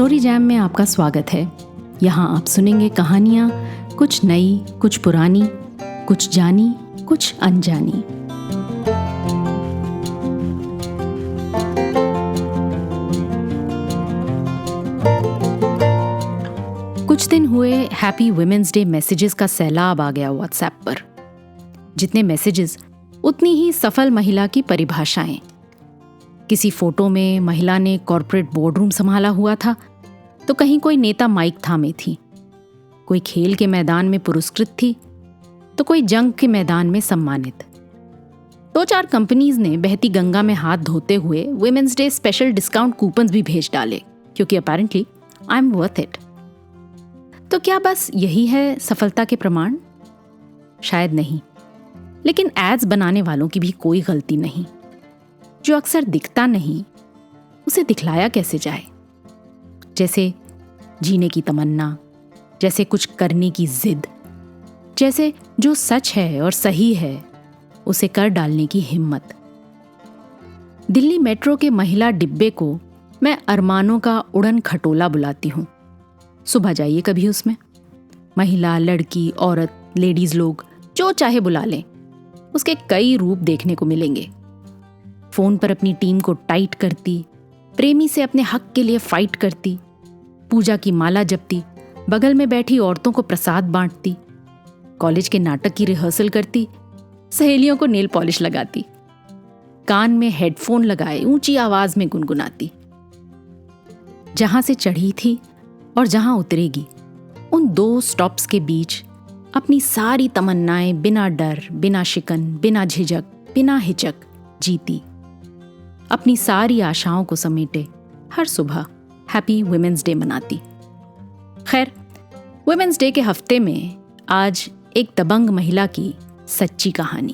Story jam में आपका स्वागत है। यहाँ आप सुनेंगे कहानियाँ, कुछ नई, कुछ पुरानी, कुछ जानी, कुछ अनजानी। कुछ दिन हुए हैप्पी वुमेन्स डे मैसेजेस का सैलाब आ गया व्हाट्सएप पर। जितने मैसेजेस उतनी ही सफल महिला की परिभाषाएं। किसी फोटो में महिला ने कॉर्पोरेट बोर्डरूम संभाला हुआ था, तो कहीं कोई नेता माइक थामे थी, कोई खेल के मैदान में पुरस्कृत थी, तो कोई जंग के मैदान में सम्मानित। 2-4 कंपनीज ने बहती गंगा में हाथ धोते हुए women's day special discount coupons भी भेज डाले, क्योंकि apparently I am worth it. तो क्या बस यही है सफलता के प्रमाण? शायद नहीं, लेकिन एड्स बनाने वालों की भी कोई गलती नहीं। जो अक्सर दिखता नहीं, उसे दिखलाया कैसे जाए? जैसे जीने की तमन्ना, जैसे कुछ करने की जिद, जैसे जो सच है और सही है उसे कर डालने की हिम्मत। दिल्ली मेट्रो के महिला डिब्बे को मैं अरमानों का उड़न खटोला बुलाती हूँ। सुबह जाइए कभी उसमें। महिला, लड़की, औरत, लेडीज लोग जो चाहे बुला लें, उसके कई रूप देखने को मिलेंगे। फोन पर अपनी टीम को टाइट करती, प्रेमी से अपने हक के लिए फाइट करती, पूजा की माला जपती, बगल में बैठी औरतों को प्रसाद बांटती, कॉलेज के नाटक की रिहर्सल करती, सहेलियों को नेल पॉलिश लगाती, कान में हेडफोन लगाए ऊंची आवाज में गुनगुनाती। जहां से चढ़ी थी और जहां उतरेगी, उन 2 स्टॉप्स के बीच अपनी सारी तमन्नाएं बिना डर, बिना शिकन, बिना झिझक, बिना हिचक जीती। अपनी सारी आशाओं को समेटे हर सुबह हैप्पी वुमेन्स डे मनाती। खैर, वुमेन्स डे के हफ्ते में आज एक दबंग महिला की सच्ची कहानी।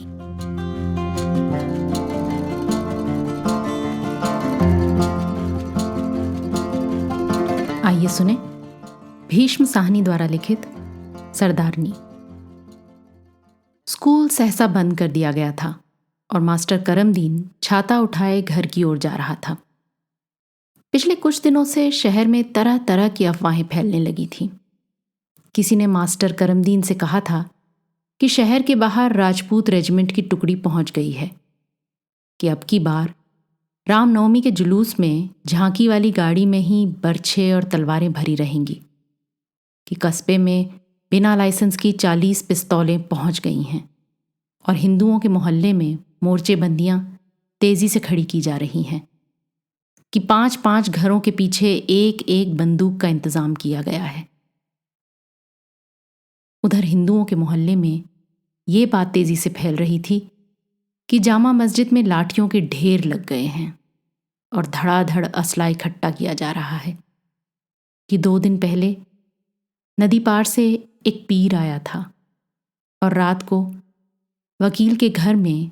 आइए सुने भीष्म साहनी द्वारा लिखित सरदारनी। स्कूल सहसा बंद कर दिया गया था और मास्टर करमदीन छाता उठाए घर की ओर जा रहा था। पिछले कुछ दिनों से शहर में तरह तरह की अफवाहें फैलने लगी थीं। किसी ने मास्टर करमदीन से कहा था कि शहर के बाहर राजपूत रेजिमेंट की टुकड़ी पहुंच गई है, कि अब की बार रामनवमी के जुलूस में झांकी वाली गाड़ी में ही बर्छे और तलवारें भरी रहेंगी, कि कस्बे में बिना लाइसेंस की 40 पिस्तौलें पहुंच गई हैं और हिंदुओं के मोहल्ले में मोर्चेबंदियां तेजी से खड़ी की जा रही हैं, कि 5-5 घरों के पीछे एक एक बंदूक का इंतजाम किया गया है। उधर हिंदुओं के मोहल्ले में ये बात तेजी से फैल रही थी कि जामा मस्जिद में लाठियों के ढेर लग गए हैं और धड़ाधड़ असला इकट्ठा किया जा रहा है, कि 2 दिन पहले नदी पार से एक पीर आया था और रात को वकील के घर में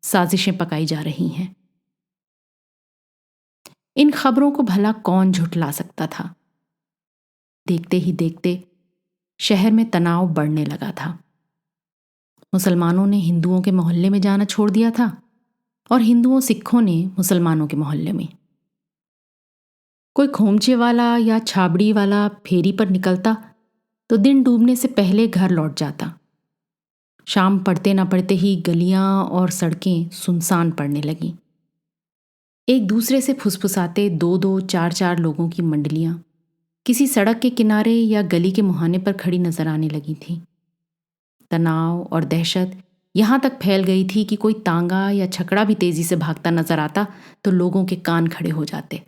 साजिशें पकाई जा रही हैं। इन खबरों को भला कौन झुठला सकता था? देखते ही देखते शहर में तनाव बढ़ने लगा था। मुसलमानों ने हिंदुओं के मोहल्ले में जाना छोड़ दिया था और हिंदुओं सिखों ने मुसलमानों के मोहल्ले में। कोई खोमचे वाला या छाबड़ी वाला फेरी पर निकलता तो दिन डूबने से पहले घर लौट जाता। शाम पड़ते न पड़ते ही गलियां और सड़कें सुनसान पड़ने लगीं। एक दूसरे से फुसफुसाते 2-2, 4-4 लोगों की मंडलियां किसी सड़क के किनारे या गली के मुहाने पर खड़ी नजर आने लगी थी। तनाव और दहशत यहां तक फैल गई थी कि कोई तांगा या छकड़ा भी तेजी से भागता नजर आता तो लोगों के कान खड़े हो जाते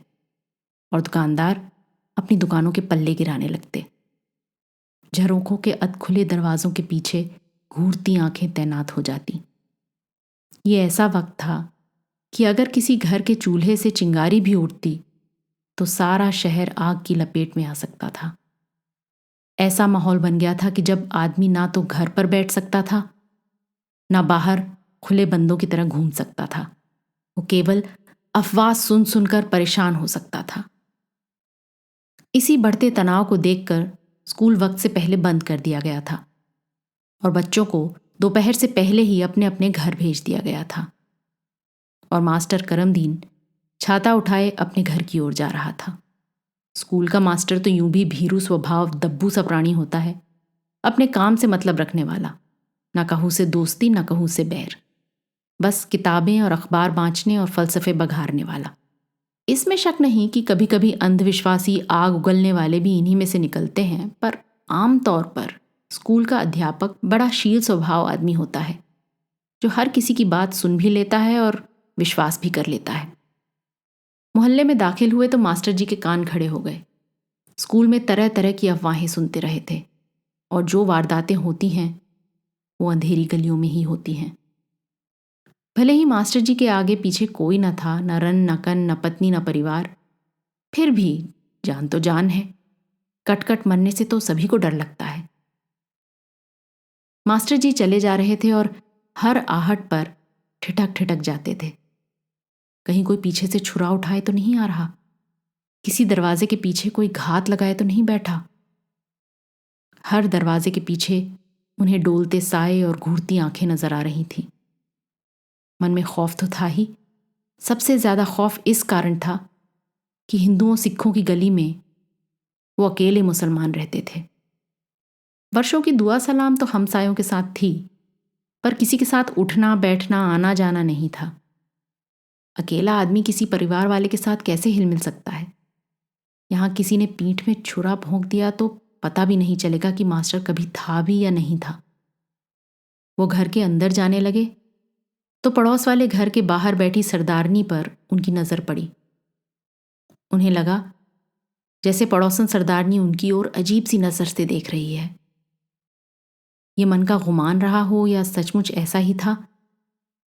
और दुकानदार अपनी दुकानों के पल्ले गिराने लगते। झरोखों के अधखुले दरवाजों के पीछे घूरती आंखें तैनात हो जाती। ये ऐसा वक्त था कि अगर किसी घर के चूल्हे से चिंगारी भी उठती तो सारा शहर आग की लपेट में आ सकता था। ऐसा माहौल बन गया था कि जब आदमी ना तो घर पर बैठ सकता था, ना बाहर खुले बंदों की तरह घूम सकता था। वो केवल अफवाह सुन सुनकर परेशान हो सकता था। इसी बढ़ते तनाव को देखकर स्कूल वक्त से पहले बंद कर दिया गया था और बच्चों को दोपहर से पहले ही अपने अपने घर भेज दिया गया था और मास्टर करमदीन छाता उठाए अपने घर की ओर जा रहा था। स्कूल का मास्टर तो यूं भी भीरू स्वभाव दब्बू सा प्राणी होता है, अपने काम से मतलब रखने वाला, ना कहूँ से दोस्ती ना कहूँ से बैर, बस किताबें और अखबार बाँचने और फलसफे बघारने वाला। इसमें शक नहीं कि कभी कभी अंधविश्वासी आग उगलने वाले भी इन्हीं में से निकलते हैं, पर आम तौर पर स्कूल का अध्यापक बड़ा शील स्वभाव आदमी होता है, जो हर किसी की बात सुन भी लेता है और विश्वास भी कर लेता है। मोहल्ले में दाखिल हुए तो मास्टर जी के कान खड़े हो गए। स्कूल में तरह तरह की अफवाहें सुनते रहे थे, और जो वारदातें होती हैं वो अंधेरी गलियों में ही होती हैं। भले ही मास्टर जी के आगे पीछे कोई न था, न रन न कन न पत्नी न परिवार, फिर भी जान तो जान है, कट मरने से तो सभी को डर लगता है। मास्टर जी चले जा रहे थे और हर आहट पर ठिठक ठिठक जाते थे। कहीं कोई पीछे से छुरा उठाए तो नहीं आ रहा, किसी दरवाजे के पीछे कोई घात लगाए तो नहीं बैठा। हर दरवाजे के पीछे उन्हें डोलते साए और घूरती आंखें नजर आ रही थीं। मन में खौफ तो था ही, सबसे ज्यादा खौफ इस कारण था कि हिंदुओं सिखों की गली में वो अकेले मुसलमान रहते थे। वर्षों की दुआ सलाम तो हमसायों के साथ थी, पर किसी के साथ उठना बैठना आना जाना नहीं था। अकेला आदमी किसी परिवार वाले के साथ कैसे हिल मिल सकता है। यहां किसी ने पीठ में छुरा भोंक दिया तो पता भी नहीं चलेगा कि मास्टर कभी था भी या नहीं था। वो घर के अंदर जाने लगे तो पड़ोस वाले घर के बाहर बैठी सरदारनी पर उनकी नजर पड़ी। उन्हें लगा जैसे पड़ोसन सरदारनी उनकी ओर अजीब सी नजर से देख रही है। ये मन का गुमान रहा हो या सचमुच ऐसा ही था,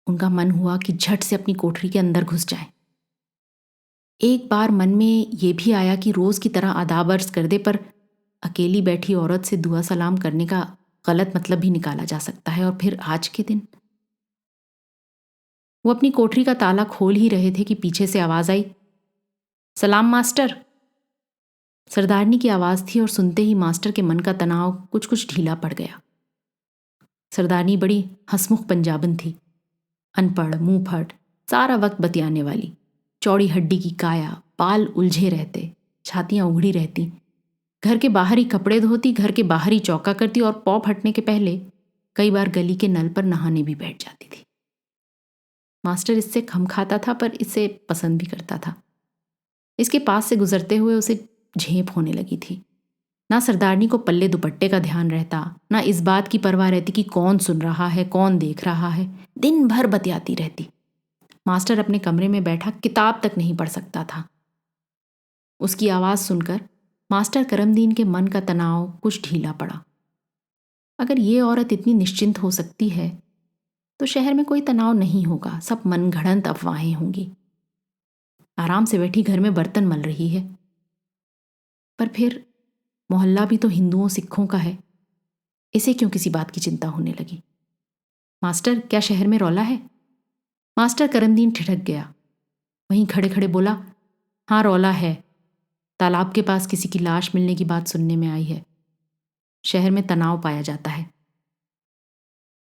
उनका मन हुआ कि झट से अपनी कोठरी के अंदर घुस जाए। एक बार मन में ये भी आया कि रोज की तरह आदाब अर्ज कर दे, पर अकेली बैठी औरत से दुआ सलाम करने का गलत मतलब भी निकाला जा सकता है। और फिर आज के दिन वो अपनी कोठरी का ताला खोल ही रहे थे कि पीछे से आवाज आई, सलाम मास्टर। सरदारनी की आवाज थी और सुनते ही मास्टर के मन का तनाव कुछ कुछ ढीला पड़ गया। सरदारनी बड़ी हंसमुख पंजाबन थी, अनपढ़ मुंह फट, सारा वक्त बतियाने वाली, चौड़ी हड्डी की काया, बाल उलझे रहते, छातियां उघड़ी रहती, घर के बाहर ही कपड़े धोती, घर के बाहर ही चौका करती और पौ फटने के पहले कई बार गली के नल पर नहाने भी बैठ जाती थी। मास्टर इससे खम खाता था, पर इसे पसंद भी करता था। इसके पास से गुजरते हुए उसे झेप होने लगी थी। ना सरदारनी को पल्ले दुपट्टे का ध्यान रहता, ना इस बात की परवाह रहती कि कौन सुन रहा है कौन देख रहा है। दिन भर बतियाती रहती। मास्टर अपने कमरे में बैठा किताब तक नहीं पढ़ सकता था। उसकी आवाज सुनकर मास्टर करमदीन के मन का तनाव कुछ ढीला पड़ा। अगर ये औरत इतनी निश्चिंत हो सकती है तो शहर में कोई तनाव नहीं होगा, सब मनगढ़ंत अफवाहें होंगी। आराम से बैठी घर में बर्तन मल रही है। पर फिर मोहल्ला भी तो हिंदुओं सिखों का है, इसे क्यों किसी बात की चिंता होने लगी। मास्टर, क्या शहर में रौला है? मास्टर करमदीन ठिठक गया। वहीं खड़े खड़े बोला, हाँ रौला है। तालाब के पास किसी की लाश मिलने की बात सुनने में आई है। शहर में तनाव पाया जाता है।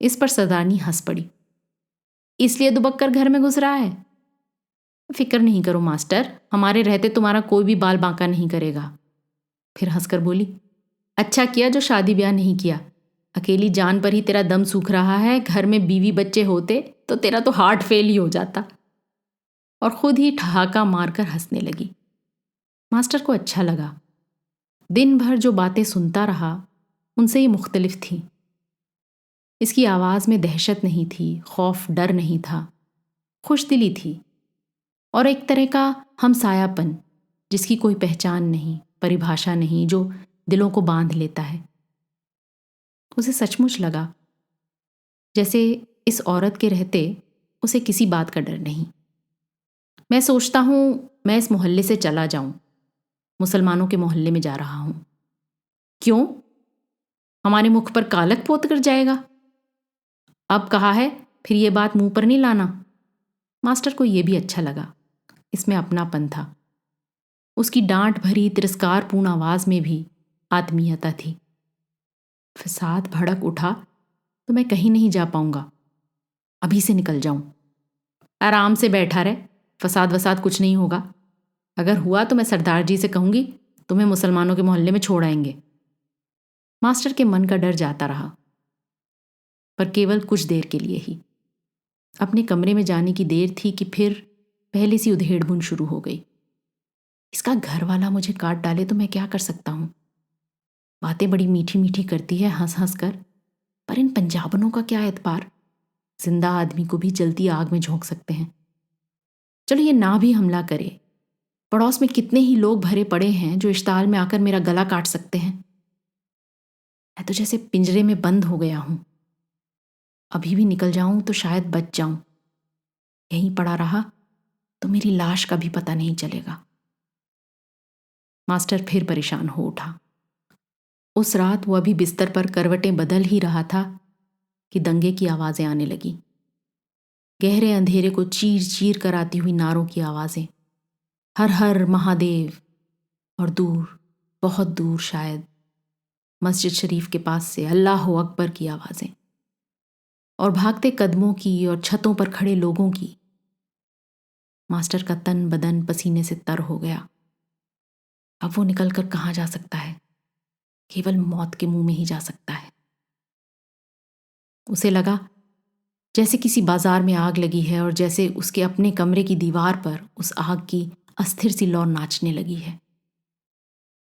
इस पर सरदारनी हंस पड़ी। इसलिए दुबक्कर घर में घुस रहा है? फिक्र नहीं करो मास्टर, हमारे रहते तुम्हारा कोई भी बाल बांका नहीं करेगा। फिर हंसकर बोली, अच्छा किया जो शादी ब्याह नहीं किया। अकेली जान पर ही तेरा दम सूख रहा है, घर में बीवी बच्चे होते तो तेरा तो हार्ट फेल ही हो जाता। और खुद ही ठहाका मारकर हंसने लगी। मास्टर को अच्छा लगा। दिन भर जो बातें सुनता रहा उनसे ये मुख्तलिफ थी। इसकी आवाज में दहशत नहीं थी, खौफ डर नहीं था, खुशदिली थी और एक तरह का हमसायापन जिसकी कोई पहचान नहीं, परिभाषा नहीं, जो दिलों को बांध लेता है। उसे सचमुच लगा जैसे इस औरत के रहते उसे किसी बात का डर नहीं। मैं सोचता हूं मैं इस मोहल्ले से चला जाऊं, मुसलमानों के मोहल्ले में जा रहा हूं। क्यों? हमारे मुख पर कालक पोत कर जाएगा। अब कहा है, फिर ये बात मुंह पर नहीं लाना। मास्टर को यह भी अच्छा लगा, इसमें अपनापन था। उसकी डांट भरी तिरस्कारपूर्ण आवाज में भी आत्मीयता थी। फसाद भड़क उठा तो मैं कहीं नहीं जा पाऊंगा, अभी से निकल जाऊं। आराम से बैठा रहे, फसाद वसाद कुछ नहीं होगा। अगर हुआ तो मैं सरदार जी से कहूंगी तुम्हें मुसलमानों के मोहल्ले में छोड़ आएंगे। मास्टर के मन का डर जाता रहा, पर केवल कुछ देर के लिए ही। अपने कमरे में जाने की देर थी कि फिर पहले सी उधेड़-बुन शुरू हो गई। इसका घर वाला मुझे काट डाले तो मैं क्या कर सकता हूं? बातें बड़ी मीठी मीठी करती है हंस हंस कर, पर इन पंजाबनों का क्या एतबार। जिंदा आदमी को भी जलती आग में झोंक सकते हैं। चलो ये ना भी हमला करे, पड़ोस में कितने ही लोग भरे पड़े हैं जो इश्ताल में आकर मेरा गला काट सकते हैं। मैं तो जैसे पिंजरे में बंद हो गया हूं। अभी भी निकल जाऊं तो शायद बच जाऊं, यहीं पड़ा रहा तो मेरी लाश का भी पता नहीं चलेगा। मास्टर फिर परेशान हो उठा। उस रात वो अभी बिस्तर पर करवटें बदल ही रहा था कि दंगे की आवाजें आने लगी। गहरे अंधेरे को चीर चीर कर आती हुई नारों की आवाजें, हर हर महादेव, और दूर, बहुत दूर शायद मस्जिद शरीफ के पास से अल्लाह अकबर की आवाजें, और भागते कदमों की और छतों पर खड़े लोगों की। मास्टर का तन बदन पसीने से तर हो गया। अब वो निकलकर कहाँ जा सकता है? केवल मौत के मुंह में ही जा सकता है। उसे लगा जैसे किसी बाजार में आग लगी है और जैसे उसके अपने कमरे की दीवार पर उस आग की अस्थिर सी लौ नाचने लगी है।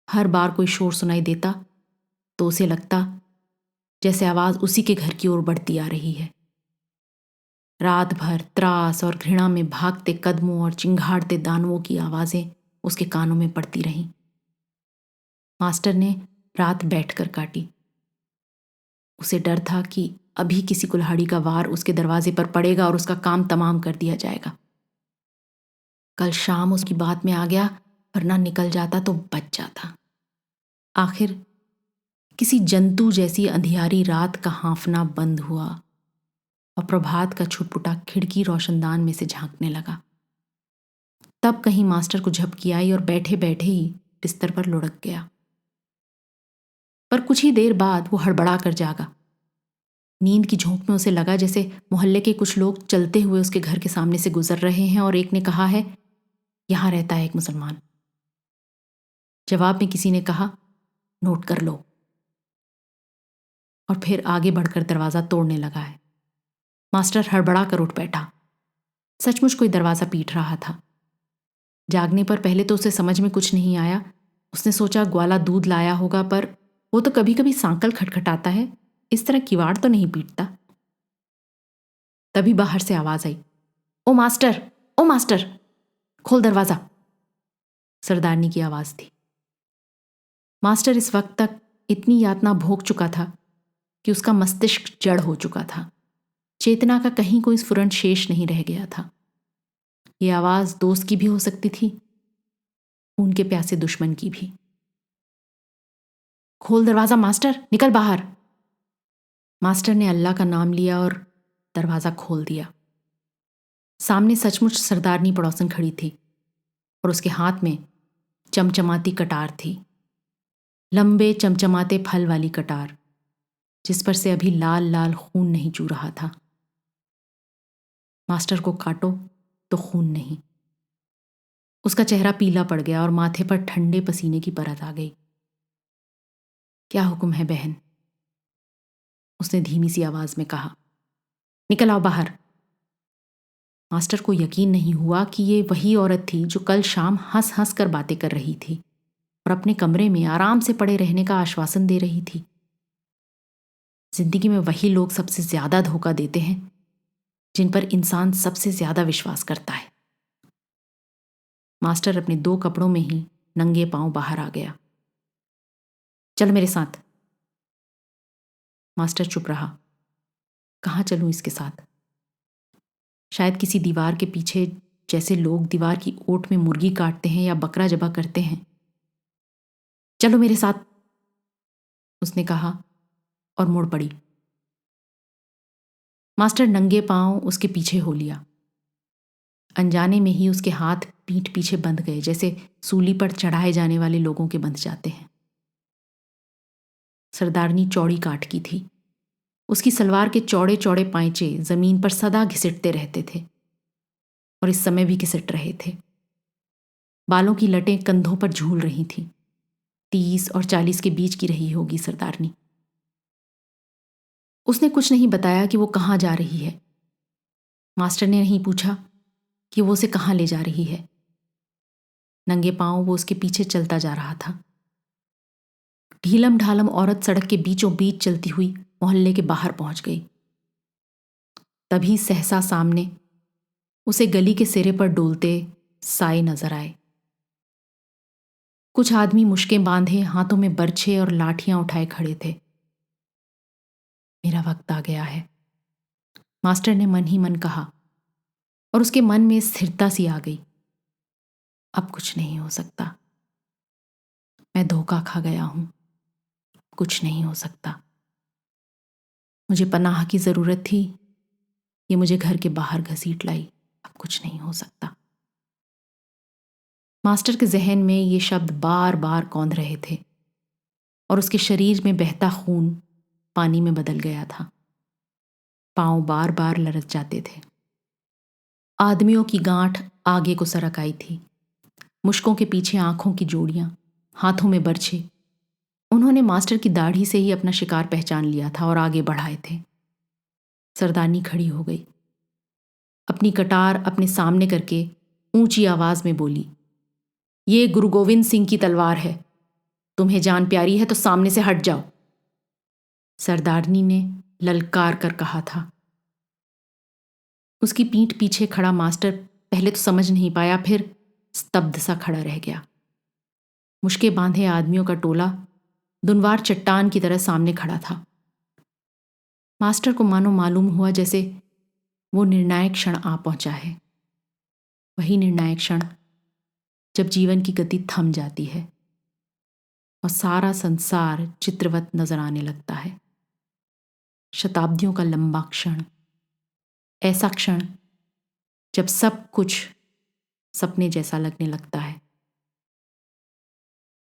हर बार कोई शोर सुनाई देता तो उसे लगता जैसे आवाज उसी के घर की ओर बढ़ती आ रही है। रात भर त्रास और घृणा में भागते कदमों और चिंघाड़ते दानवों की आवाजें उसके कानों में पड़ती रहीं। मास्टर ने रात बैठकर काटी। उसे डर था कि अभी किसी कुल्हाड़ी का वार उसके दरवाजे पर पड़ेगा और उसका काम तमाम कर दिया जाएगा। कल शाम उसकी बात में आ गया, वरना निकल जाता तो बच जाता। आखिर किसी जंतु जैसी अंधियारी रात का हाँफना बंद हुआ और प्रभात का छुटपुटा खिड़की रोशनदान में से झांकने लगा। तब कहीं मास्टर को झपकी आई और बैठे बैठे ही बिस्तर पर लुढ़क गया। पर कुछ ही देर बाद वो हड़बड़ा कर जागा। नींद की झोंक में उसे लगा जैसे मोहल्ले के कुछ लोग चलते हुए उसके घर के सामने से गुजर रहे हैं और एक ने कहा है, यहां रहता है एक मुसलमान। जवाब में किसी ने कहा, नोट कर लो, और फिर आगे बढ़कर दरवाजा तोड़ने लगा है। मास्टर हड़बड़ा कर उठ बैठा। सचमुच कोई दरवाजा पीट रहा था। जागने पर पहले तो उसे समझ में कुछ नहीं आया। उसने सोचा ग्वाला दूध लाया होगा, पर वो तो कभी कभी सांकल खटखटाता है, इस तरह किवाड़ तो नहीं पीटता। तभी बाहर से आवाज आई, ओ मास्टर, ओ मास्टर, खोल दरवाजा। सरदारनी की आवाज थी। मास्टर इस वक्त तक इतनी यातना भोग चुका था कि उसका मस्तिष्क जड़ हो चुका था। चेतना का कहीं कोई स्फुरन शेष नहीं रह गया था। ये आवाज दोस्त की भी हो सकती थी, उनके प्यासे दुश्मन की भी। खोल दरवाजा मास्टर, निकल बाहर। मास्टर ने अल्लाह का नाम लिया और दरवाजा खोल दिया। सामने सचमुच सरदारनी पड़ोसन खड़ी थी और उसके हाथ में चमचमाती कटार थी, लंबे चमचमाते फल वाली कटार, जिस पर से अभी लाल लाल खून नहीं चू रहा था। मास्टर को काटो तो खून नहीं। उसका चेहरा पीला पड़ गया और माथे पर ठंडे पसीने की परत आ गई। क्या हुक्म है बहन? उसने धीमी सी आवाज में कहा। निकल आओ बाहर। मास्टर को यकीन नहीं हुआ कि ये वही औरत थी जो कल शाम हंस हंस कर बातें कर रही थी और अपने कमरे में आराम से पड़े रहने का आश्वासन दे रही थी। जिंदगी में वही लोग सबसे ज्यादा धोखा देते हैं जिन पर इंसान सबसे ज्यादा विश्वास करता है। मास्टर अपने दो कपड़ों में ही नंगे पांव बाहर आ गया। चल मेरे साथ। मास्टर चुप रहा। कहाँ चलूं इसके साथ? शायद किसी दीवार के पीछे, जैसे लोग दीवार की ओट में मुर्गी काटते हैं या बकरा जबा करते हैं। चलो मेरे साथ, उसने कहा और मुड़ पड़ी। मास्टर नंगे पांव उसके पीछे हो लिया। अनजाने में ही उसके हाथ पीठ पीछे बंध गए, जैसे सूली पर चढ़ाए जाने वाले लोगों के बंध जाते हैं। सरदारनी चौड़ी काठ की थी। उसकी सलवार के चौड़े चौड़े पांचे जमीन पर सदा घिसटते रहते थे और इस समय भी घिसट रहे थे। बालों की लटें कंधों पर झूल रही थीं। 30 और 40 के बीच की रही होगी सरदारनी। उसने कुछ नहीं बताया कि वो कहाँ जा रही है। मास्टर ने नहीं पूछा कि वो उसे कहाँ ले जा रही है। नंगे पांव वो उसके पीछे चलता जा रहा था। ढीलम ढालम औरत सड़क के बीचों बीच चलती हुई मोहल्ले के बाहर पहुंच गई। तभी सहसा सामने उसे गली के सिरे पर डोलते साए नजर आए। कुछ आदमी मुश्कें बांधे हाथों में बर्छे और लाठियां उठाए खड़े थे। मेरा वक्त आ गया है, मास्टर ने मन ही मन कहा, और उसके मन में स्थिरता सी आ गई। अब कुछ नहीं हो सकता, मैं धोखा खा गया हूं, कुछ नहीं हो सकता। मुझे पनाह की जरूरत थी, ये मुझे घर के बाहर घसीट लाई। अब कुछ नहीं हो सकता। मास्टर के जहन में ये शब्द बार बार कौंध रहे थे और उसके शरीर में बहता खून पानी में बदल गया था। पांव बार बार लरच जाते थे। आदमियों की गांठ आगे को सरक आई थी। मुश्कों के पीछे आंखों की जोड़ियां, हाथों में बर्छे। उन्होंने मास्टर की दाढ़ी से ही अपना शिकार पहचान लिया था और आगे बढ़ाए थे। सरदारनी खड़ी हो गई, अपनी कटार अपने सामने करके ऊंची आवाज में बोली, ये गुरु गोविंद सिंह की तलवार है। तुम्हें जान प्यारी है तो सामने से हट जाओ। सरदारनी ने ललकार कर कहा था। उसकी पीठ पीछे खड़ा मास्टर पहले तो समझ नहीं पाया, फिर स्तब्ध सा खड़ा रह गया। मुश्के बांधे आदमियों का टोला दुनवार चट्टान की तरह सामने खड़ा था। मास्टर को मानो मालूम हुआ जैसे वो निर्णायक क्षण आ पहुंचा है। वही निर्णायक क्षण जब जीवन की गति थम जाती है और सारा संसार चित्रवत नजर आने लगता है। शताब्दियों का लंबा क्षण, ऐसा क्षण जब सब कुछ सपने जैसा लगने लगता है।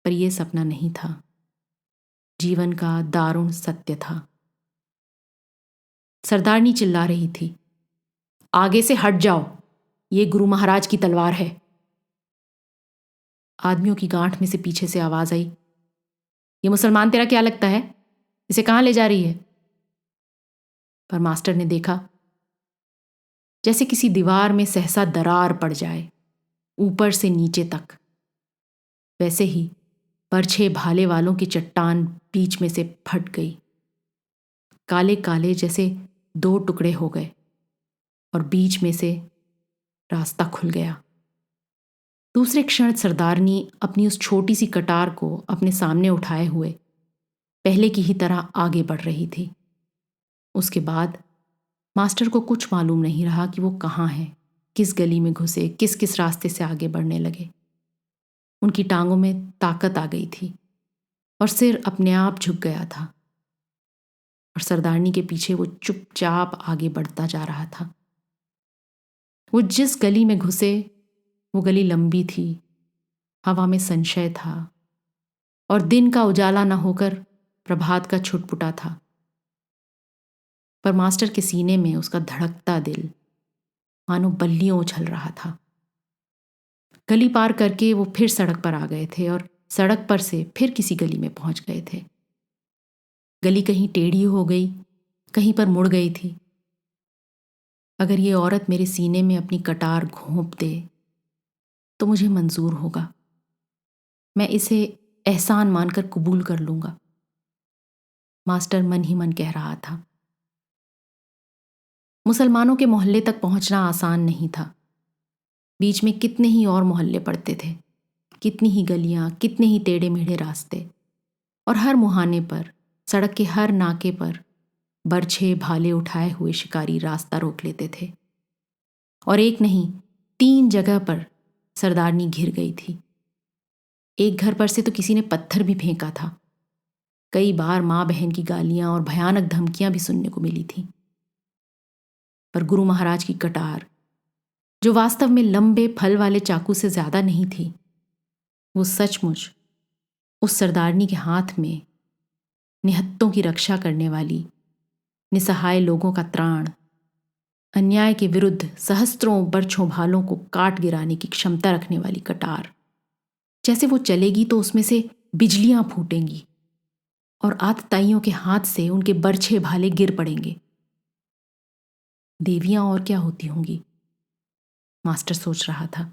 पर यह सपना नहीं था, जीवन का दारुण सत्य था। सरदारनी चिल्ला रही थी, आगे से हट जाओ, ये गुरु महाराज की तलवार है। आदमियों की गांठ में से पीछे से आवाज आई, ये मुसलमान तेरा क्या लगता है? इसे कहां ले जा रही है? पर मास्टर ने देखा जैसे किसी दीवार में सहसा दरार पड़ जाए, ऊपर से नीचे तक। वैसे ही बरछे भाले वालों की चट्टान बीच में से फट गई। काले काले जैसे दो टुकड़े हो गए और बीच में से रास्ता खुल गया। दूसरे क्षण सरदारनी अपनी उस छोटी सी कटार को अपने सामने उठाए हुए पहले की ही तरह आगे बढ़ रही थी। उसके बाद मास्टर को कुछ मालूम नहीं रहा कि वो कहाँ हैं, किस गली में घुसे, किस किस रास्ते से आगे बढ़ने लगे। उनकी टांगों में ताकत आ गई थी और सिर अपने आप झुक गया था और सरदारनी के पीछे वो चुपचाप आगे बढ़ता जा रहा था। वो जिस गली में घुसे वो गली लंबी थी, हवा में संशय था और दिन का उजाला न होकर प्रभात का छुटपुटा था। पर मास्टर के सीने में उसका धड़कता दिल मानो बल्लियों उछल रहा था। गली पार करके वो फिर सड़क पर आ गए थे और सड़क पर से फिर किसी गली में पहुंच गए थे। गली कहीं टेढ़ी हो गई, कहीं पर मुड़ गई थी। अगर ये औरत मेरे सीने में अपनी कटार घोंप दे तो मुझे मंजूर होगा, मैं इसे एहसान मानकर कबूल कर लूंगा, मास्टर मन ही मन कह रहा था। मुसलमानों के मोहल्ले तक पहुंचना आसान नहीं था। बीच में कितने ही और मोहल्ले पड़ते थे, कितनी ही गलियां, कितने ही टेढ़े मेढ़े रास्ते, और हर मुहाने पर, सड़क के हर नाके पर बरछे भाले उठाए हुए शिकारी रास्ता रोक लेते थे। और एक नहीं 3 जगह पर सरदारनी घिर गई थी। एक घर पर से तो किसी ने पत्थर भी फेंका था। कई बार माँ बहन की गालियां और भयानक धमकियां भी सुनने को मिली थी। पर गुरु महाराज की कटार, जो वास्तव में लंबे फल वाले चाकू से ज्यादा नहीं थी, वो सचमुच उस सरदारनी के हाथ में निहत्तों की रक्षा करने वाली, निसहाय लोगों का त्राण, अन्याय के विरुद्ध सहस्त्रों बरछों भालों को काट गिराने की क्षमता रखने वाली कटार जैसे वो चलेगी तो उसमें से बिजलियां फूटेंगी और आतताइयों के हाथ से उनके बरछे भाले गिर पड़ेंगे। देवियां और क्या होती होंगी, मास्टर सोच रहा था।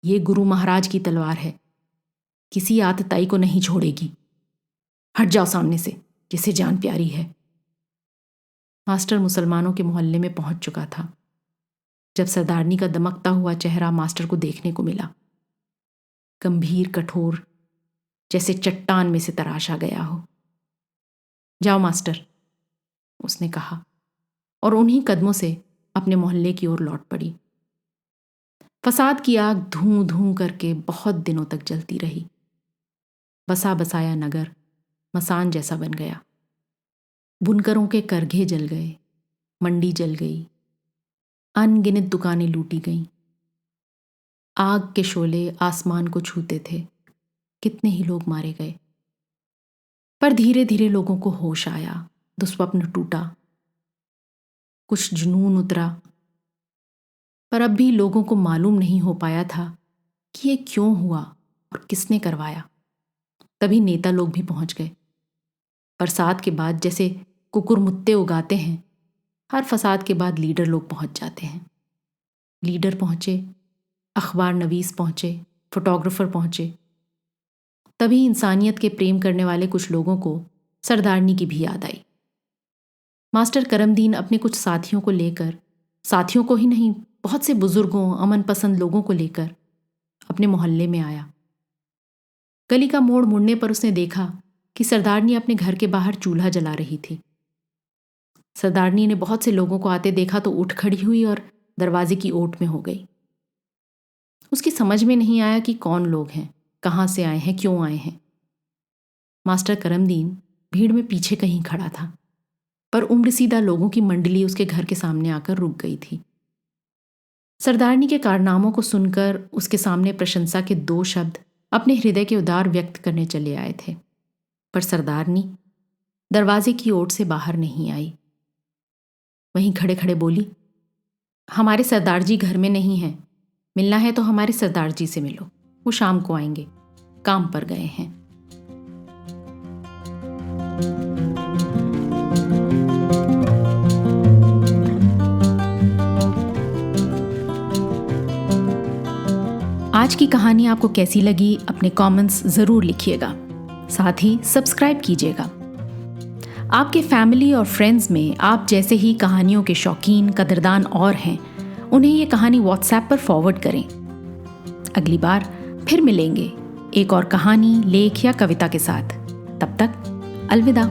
ये गुरु महाराज की तलवार है, किसी आतताई को नहीं छोड़ेगी। हट जाओ सामने से, जिसे जान प्यारी है। मास्टर मुसलमानों के मोहल्ले में पहुंच चुका था जब सरदारनी का दमकता हुआ चेहरा मास्टर को देखने को मिला। गंभीर, कठोर, जैसे चट्टान में से तराशा गया हो। जाओ मास्टर, उसने कहा और उन्हीं कदमों से अपने मोहल्ले की ओर लौट पड़ी। फसाद की आग धूं धूं करके बहुत दिनों तक जलती रही। बसा बसाया नगर मसान जैसा बन गया। बुनकरों के करघे जल गए, मंडी जल गई, अनगिनत दुकानें लूटी गईं। आग के शोले आसमान को छूते थे। कितने ही लोग मारे गए। पर धीरे धीरे लोगों को होश आया, दुस्वप्न टूटा, कुछ जुनून उतरा। पर अब भी लोगों को मालूम नहीं हो पाया था कि ये क्यों हुआ और किसने करवाया। तभी नेता लोग भी पहुंच गए। बरसात के बाद जैसे कुकुरमुत्ते उगाते हैं, हर फसाद के बाद लीडर लोग पहुंच जाते हैं। लीडर पहुंचे, अखबार नवीस पहुंचे, फोटोग्राफर पहुंचे। तभी इंसानियत के प्रेम करने वाले कुछ लोगों को सरदारनी की भी याद आई। मास्टर करमदीन अपने कुछ साथियों को लेकर, साथियों को ही नहीं, बहुत से बुजुर्गों, अमन पसंद लोगों को लेकर अपने मोहल्ले में आया। गली का मोड़ मुड़ने पर उसने देखा कि सरदारनी अपने घर के बाहर चूल्हा जला रही थी। सरदारनी ने बहुत से लोगों को आते देखा तो उठ खड़ी हुई और दरवाजे की ओट में हो गई। उसकी समझ में नहीं आया कि कौन लोग हैं, कहाँ से आए हैं, क्यों आए हैं। मास्टर करमदीन भीड़ में पीछे कहीं खड़ा था, पर उम्रसीदा लोगों की मंडली उसके घर के सामने आकर रुक गई थी। सरदारनी के कारनामों को सुनकर उसके सामने प्रशंसा के 2 शब्द अपने हृदय के उदार व्यक्त करने चले आए थे। पर सरदारनी दरवाजे की ओट से बाहर नहीं आई। वहीं खड़े खड़े बोली, हमारे सरदार जी घर में नहीं हैं। मिलना है तो हमारे सरदार जी से मिलो, वो शाम को आएंगे, काम पर गए हैं। आज की कहानी आपको कैसी लगी अपने कमेंट्स ज़रूर लिखिएगा। साथ ही सब्सक्राइब कीजिएगा। आपके फैमिली और फ्रेंड्स में आप जैसे ही कहानियों के शौकीन, कदरदान और हैं, उन्हें ये कहानी व्हाट्सएप पर फॉरवर्ड करें। अगली बार फिर मिलेंगे एक और कहानी, लेख या कविता के साथ। तब तक अलविदा।